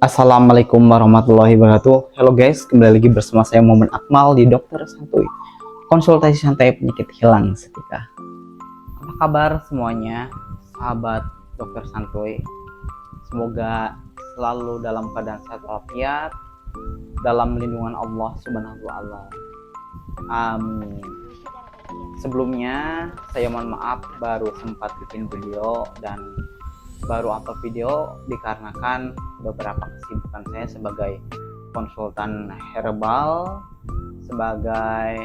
Assalamualaikum warahmatullahi wabarakatuh. Halo guys, kembali lagi bersama saya Momen Akmal di Dokter Santuy. Konsultasi santai penyakit hilang seketika. Apa kabar semuanya, sahabat Dokter Santuy? Semoga selalu dalam keadaan sehat walafiat, dalam lindungan Allah Subhanahu wa taala. Amin. Sebelumnya saya mohon maaf baru sempat bikin video dan baru upload video dikarenakan beberapa kesibukan saya sebagai konsultan herbal, sebagai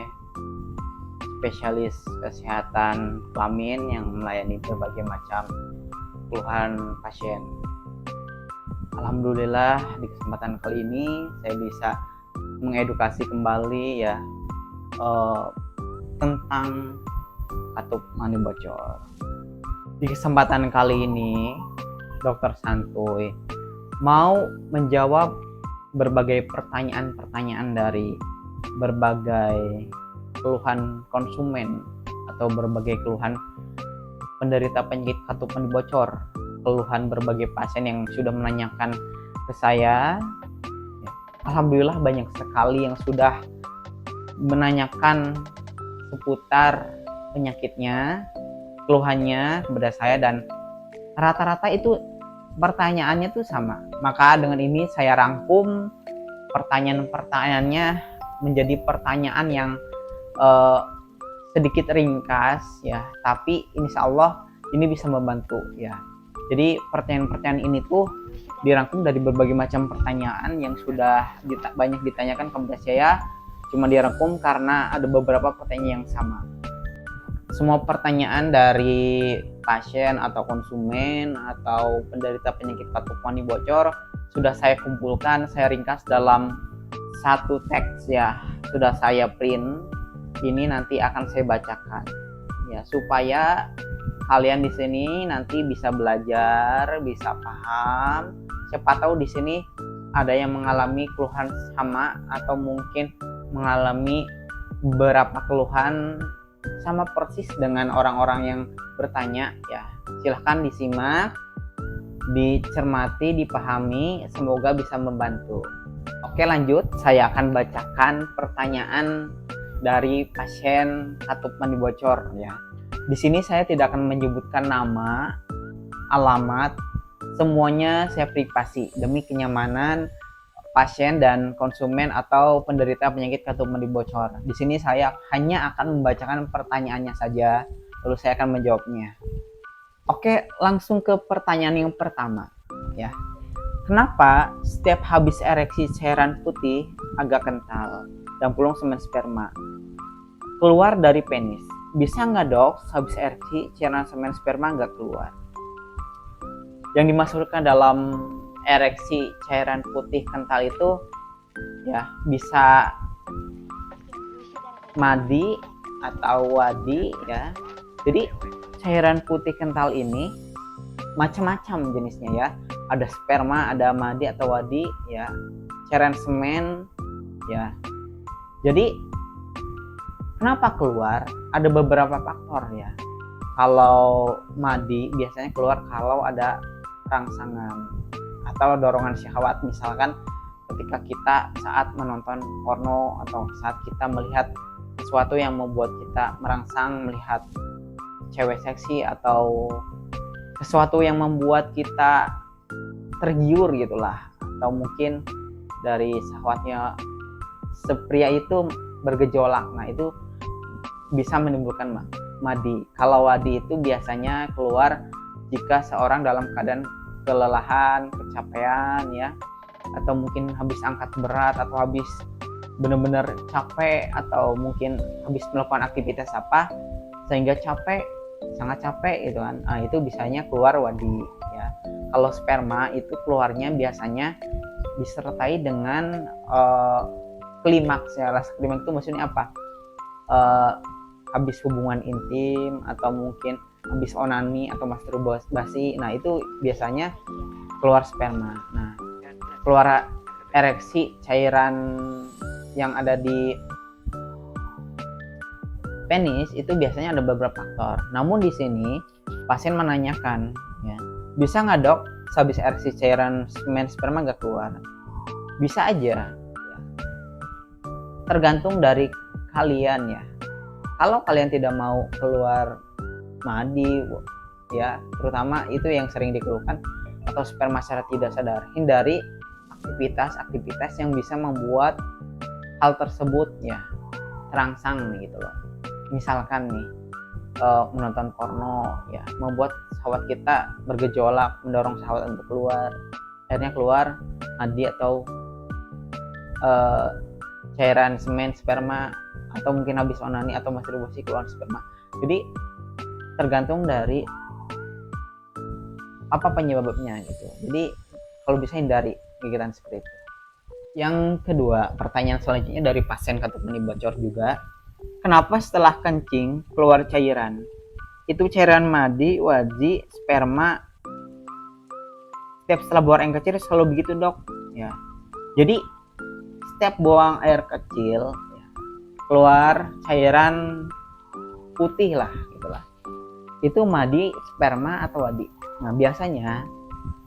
spesialis kesehatan kelamin yang melayani berbagai macam keluhan pasien. Alhamdulillah di kesempatan kali ini saya bisa mengedukasi kembali ya tentang katup mani bocor. Di kesempatan kali ini Dokter Santuy mau menjawab berbagai pertanyaan-pertanyaan dari berbagai keluhan konsumen atau berbagai keluhan penderita penyakit katup mani bocor, keluhan berbagai pasien yang sudah menanyakan ke saya. Alhamdulillah banyak sekali yang sudah menanyakan seputar penyakitnya, keluhannya kepada saya, dan rata-rata itu pertanyaannya tuh sama. Maka dengan ini saya rangkum pertanyaan-pertanyaannya menjadi pertanyaan yang sedikit ringkas ya, tapi insya Allah ini bisa membantu ya. Jadi pertanyaan-pertanyaan ini tuh dirangkum dari berbagai macam pertanyaan yang sudah banyak ditanyakan kepada saya, cuma dirangkum karena ada beberapa pertanyaan yang sama. Semua pertanyaan dari pasien atau konsumen atau penderita penyakit katup mani bocor sudah saya kumpulkan, saya ringkas dalam satu teks ya, sudah saya print. Ini nanti akan saya bacakan ya, supaya kalian di sini nanti bisa belajar, bisa paham. Siapa tahu di sini ada yang mengalami keluhan sama atau mungkin mengalami beberapa keluhan sama persis dengan orang-orang yang bertanya ya. Silahkan disimak, dicermati, dipahami, semoga bisa membantu. Oke, lanjut, saya akan bacakan pertanyaan dari pasien katup mani bocor ya. Di sini saya tidak akan menyebutkan nama, alamat, semuanya saya privasi demi kenyamanan pasien dan konsumen atau penderita penyakit katup mani bocor. Di sini saya hanya akan membacakan pertanyaannya saja, lalu saya akan menjawabnya. Oke, langsung ke pertanyaan yang pertama ya. Kenapa setiap habis ereksi cairan putih agak kental dan pulung semen sperma keluar dari penis? Bisa nggak dok, habis ereksi cairan semen sperma nggak keluar? Yang dimaksudkan dalam ereksi cairan putih kental itu ya bisa madi atau wadi ya. Jadi cairan putih kental ini macam-macam jenisnya ya. Ada sperma, ada madi atau wadi ya. Cairan semen ya. Jadi kenapa keluar? Ada beberapa faktor ya. Kalau madi biasanya keluar kalau ada rangsangan atau dorongan syahwat, misalkan ketika kita saat menonton porno atau saat kita melihat sesuatu yang membuat kita merangsang, melihat cewek seksi atau sesuatu yang membuat kita tergiur gitulah, atau mungkin dari syahwatnya pria itu bergejolak. Nah, itu bisa menimbulkan madi. Kalau wadi itu biasanya keluar jika seorang dalam keadaan kelelahan, kecapean ya, atau mungkin habis angkat berat atau habis benar-benar capek, atau mungkin habis melakukan aktivitas apa sehingga capek, sangat capek gitu kan. Nah, itu bisanya keluar wadi ya. Kalau sperma itu keluarnya biasanya disertai dengan klimaks ya. Rasa klimaks itu maksudnya apa? Habis hubungan intim atau mungkin habis onani atau masturbasi. Nah, itu biasanya keluar sperma. Nah, keluar ereksi cairan yang ada di penis itu biasanya ada beberapa faktor. Namun di sini pasien menanyakan ya, bisa nggak dok sehabis air si cairan semen sperma nggak keluar? Bisa aja ya. Tergantung dari kalian ya. Kalau kalian tidak mau keluar madi ya, terutama itu yang sering dikeluhkan, atau sperma secara tidak sadar, hindari aktivitas-aktivitas yang bisa membuat hal tersebut ya terangsang gitu loh. Misalkan nih menonton porno ya, membuat syahwat kita bergejolak, mendorong syahwat untuk keluar, akhirnya keluar madi atau cairan semen sperma, atau mungkin habis onani atau masturbasi keluar sperma. Jadi tergantung dari apa penyebabnya gitu. Jadi kalau bisa hindari kegiatan seperti itu. Yang kedua, pertanyaan selanjutnya dari pasien katup mani bocor juga. Kenapa setelah kencing keluar cairan? Itu cairan madi, wadi, sperma setiap setelah buang air kecil selalu begitu, Dok. Ya. Jadi setiap buang air kecil ya, keluar cairan putih lah gitulah. Itu madi, sperma atau wadi. Nah, biasanya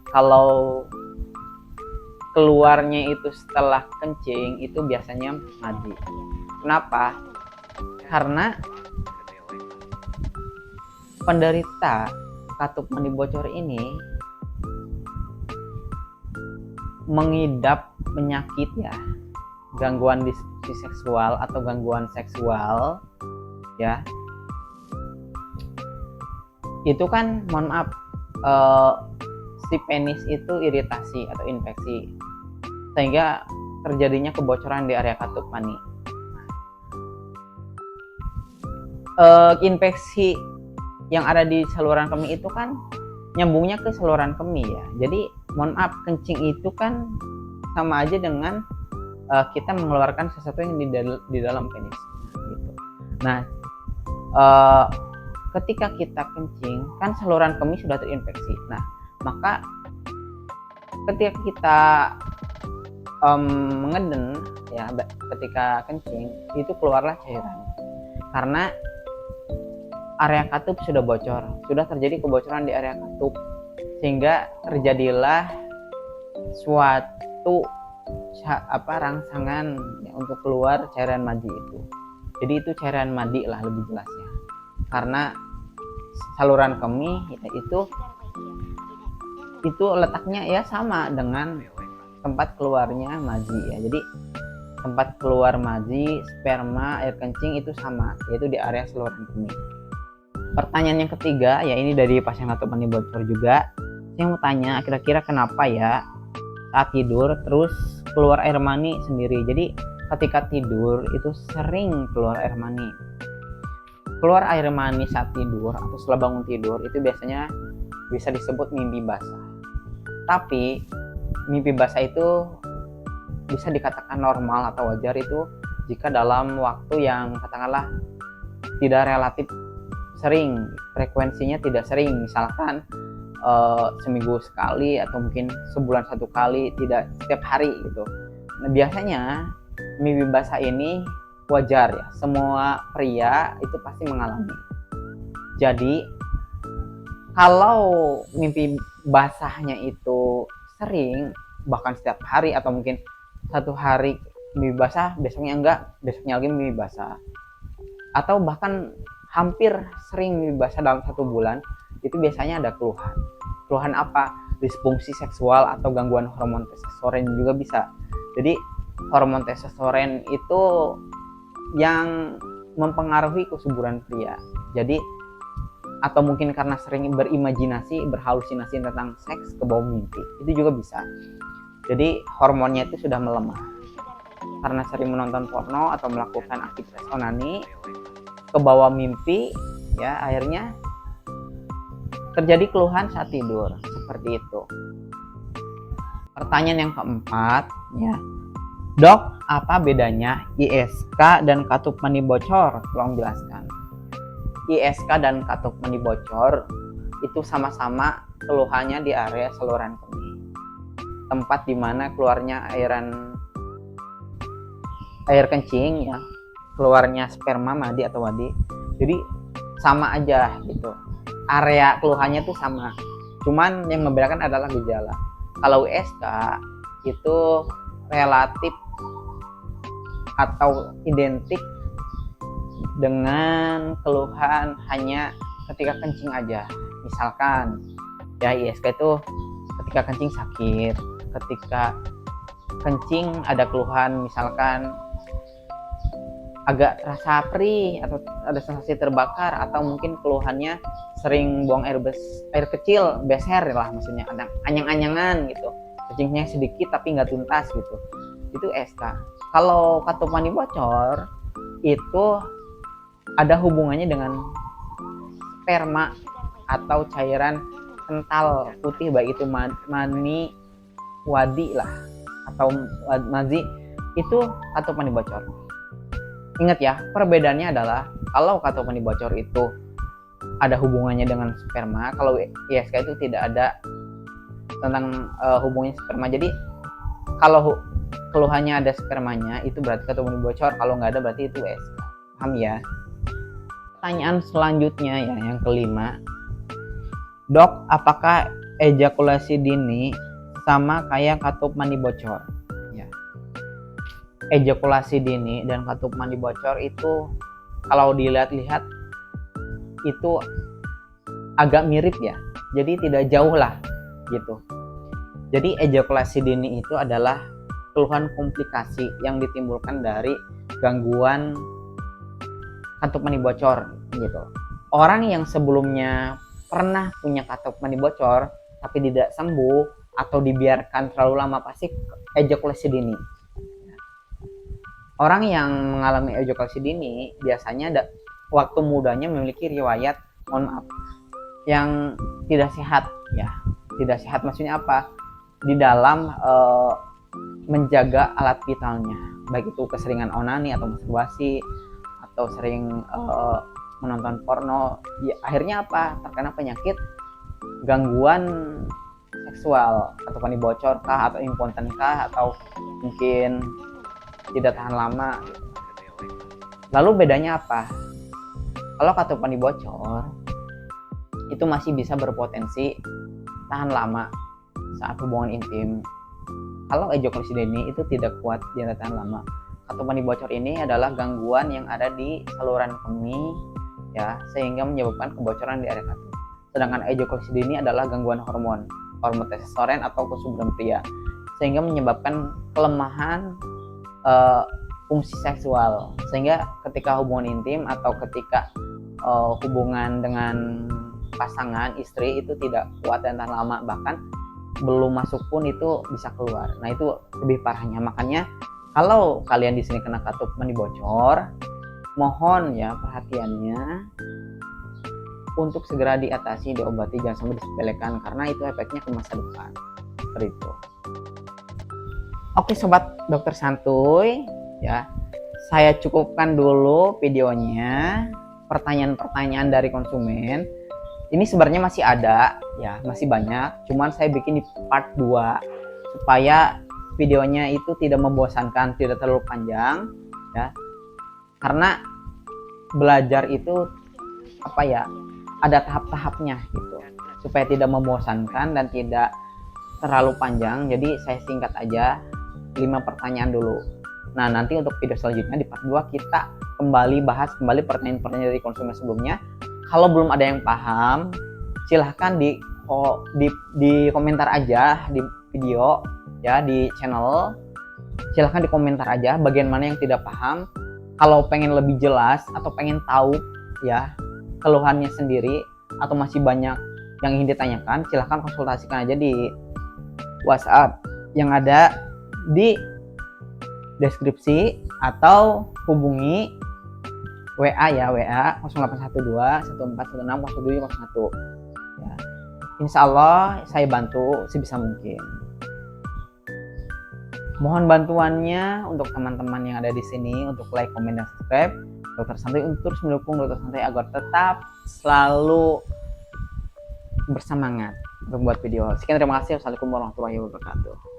kalau keluarnya itu setelah kencing itu biasanya madi. Kenapa? Karena penderita katup mani bocor ini mengidap penyakit ya, gangguan disfungsi seksual atau gangguan seksual ya. Itu kan mohon maaf, si penis itu iritasi atau infeksi sehingga terjadinya kebocoran di area katup mani. Infeksi yang ada di saluran kemih itu kan nyambungnya ke saluran kemih ya. Jadi mohon maaf, kencing itu kan sama aja dengan kita mengeluarkan sesuatu yang di dalam penis gitu. Nah, ketika kita kencing kan saluran kemih sudah terinfeksi. Nah, maka ketika kita mengeden ya, ketika kencing itu keluarlah cairan karena area katup sudah bocor, sudah terjadi kebocoran di area katup sehingga terjadilah suatu rangsangan ya, untuk keluar cairan madi itu. Jadi itu cairan madi lah lebih jelasnya, karena saluran kemih ya, itu letaknya ya sama dengan tempat keluarnya madi ya. Jadi tempat keluar madi, sperma, air kencing itu sama, yaitu di area saluran kemih. Pertanyaan yang ketiga ya, ini dari pasien katup mani bocor juga. Saya mau tanya, kira-kira kenapa ya saat tidur terus keluar air mani sendiri? Jadi ketika tidur itu sering keluar air mani. Keluar air mani saat tidur atau setelah bangun tidur itu biasanya bisa disebut mimpi basah. Tapi mimpi basah itu bisa dikatakan normal atau wajar itu jika dalam waktu yang katakanlah tidak relatif sering, frekuensinya tidak sering, misalkan seminggu sekali atau mungkin sebulan satu kali, tidak setiap hari gitu. Nah, biasanya mimpi basah ini wajar ya, semua pria itu pasti mengalami. Jadi kalau mimpi basahnya itu sering, bahkan setiap hari atau mungkin satu hari mimpi basah, besoknya enggak, besoknya lagi mimpi basah, atau bahkan hampir sering mimpi basah dalam satu bulan, itu biasanya ada keluhan. Keluhan apa? Disfungsi seksual atau gangguan hormon testosteron juga bisa. Jadi hormon testosteron itu yang mempengaruhi kesuburan pria. Jadi atau mungkin karena sering berimajinasi, berhalusinasi tentang seks ke bawah mimpi, itu juga bisa. Jadi hormonnya itu sudah melemah karena sering menonton porno atau melakukan aktivitas onani ke bawah mimpi ya, akhirnya terjadi keluhan saat tidur seperti itu. Pertanyaan yang keempat ya, Dok, apa bedanya ISK dan katup mani bocor? Tolong jelaskan. ISK dan katup mani bocor itu sama-sama keluhannya di area saluran kemih, tempat dimana keluarnya air kencing ya, keluarnya sperma, madi atau wadi. Jadi sama aja gitu, area keluhannya tuh sama, Cuman yang membedakan adalah gejala. Kalau USK itu relatif atau identik dengan keluhan hanya ketika kencing aja. Misalkan ya ISK itu ketika kencing sakit, ketika kencing ada keluhan misalkan agak rasa perih atau ada sensasi terbakar, atau mungkin keluhannya sering buang air kecil, beser lah maksudnya, ada anyang-anyangan gitu, kencingnya sedikit tapi nggak tuntas gitu, itu SK. Kalau katup mani bocor itu ada hubungannya dengan sperma atau cairan kental putih, baik itu mani, wadi lah atau mazi, itu katup mani bocor. Ingat ya, perbedaannya adalah kalau katup mani bocor itu ada hubungannya dengan sperma, kalau ISK itu tidak ada tentang hubungannya sperma. Jadi kalau keluhannya ada spermanya itu berarti katup mani bocor, kalau nggak ada berarti itu ISK. Paham ya? Pertanyaan selanjutnya ya, yang kelima, Dok, apakah ejakulasi dini sama kayak katup mani bocor? Ejakulasi dini dan katup mani bocor itu kalau dilihat-lihat itu agak mirip ya, jadi tidak jauh lah gitu. Jadi ejakulasi dini itu adalah keluhan komplikasi yang ditimbulkan dari gangguan katup mani bocor gitu. Orang yang sebelumnya pernah punya katup mani bocor tapi tidak sembuh atau dibiarkan terlalu lama pasti ejakulasi dini. Orang yang mengalami ejakulasi dini biasanya waktu mudanya memiliki riwayat, mohon maaf, yang tidak sehat ya. Tidak sehat maksudnya apa? Di dalam menjaga alat vitalnya, baik itu keseringan onani atau masturbasi atau sering menonton porno, ya, akhirnya apa? Terkena penyakit gangguan seksual atau mani bocor kah, atau impoten kah, atau mungkin tidak tahan lama. Lalu bedanya apa? Kalau katup mani bocor itu masih bisa berpotensi tahan lama saat hubungan intim. Kalau ejakulasi dini itu tidak kuat, dia tahan lama. Katup mani bocor ini adalah gangguan yang ada di saluran kemih ya, sehingga menyebabkan kebocoran di area katup. Sedangkan ejakulasi dini adalah gangguan hormon testosteron atau kesuburan pria, sehingga menyebabkan kelemahan fungsi seksual, sehingga ketika hubungan intim atau ketika hubungan dengan pasangan istri itu tidak kuat dan tahan lama, bahkan belum masuk pun itu bisa keluar. Nah, itu lebih parahnya. Makanya kalau kalian di sini kena katup mani bocor, mohon ya perhatiannya untuk segera diatasi, diobati, jangan sampai disepelekan karena itu efeknya ke masa depan. Seperti itu. Oke sobat dokter santuy ya, saya cukupkan dulu videonya. Pertanyaan-pertanyaan dari konsumen ini sebenarnya masih ada ya, masih banyak, cuman saya bikin di part 2 supaya videonya itu tidak membosankan, tidak terlalu panjang ya, karena belajar itu apa ya, ada tahap-tahapnya gitu, supaya tidak membosankan dan tidak terlalu panjang. Jadi saya singkat aja, 5 pertanyaan dulu. Nah, nanti untuk video selanjutnya di part 2 kita bahas kembali pertanyaan-pertanyaan dari konsumen sebelumnya. Kalau belum ada yang paham, silahkan di komentar aja di video ya, di channel. Silahkan di komentar aja bagian mana yang tidak paham. Kalau pengen lebih jelas atau pengen tahu ya keluhannya sendiri atau masih banyak yang ingin ditanyakan, silahkan konsultasikan aja di WhatsApp yang ada di deskripsi atau hubungi WA ya, WA 0812 1416 0701 ya. Insya Allah saya bantu sebisa mungkin. Mohon bantuannya untuk teman-teman yang ada di sini untuk like, komen, dan subscribe Dokter Santuy, untuk terus mendukung Dokter Santuy agar tetap selalu bersemangat untuk membuat video. Sekian, terima kasih. Wassalamualaikum warahmatullahi wabarakatuh.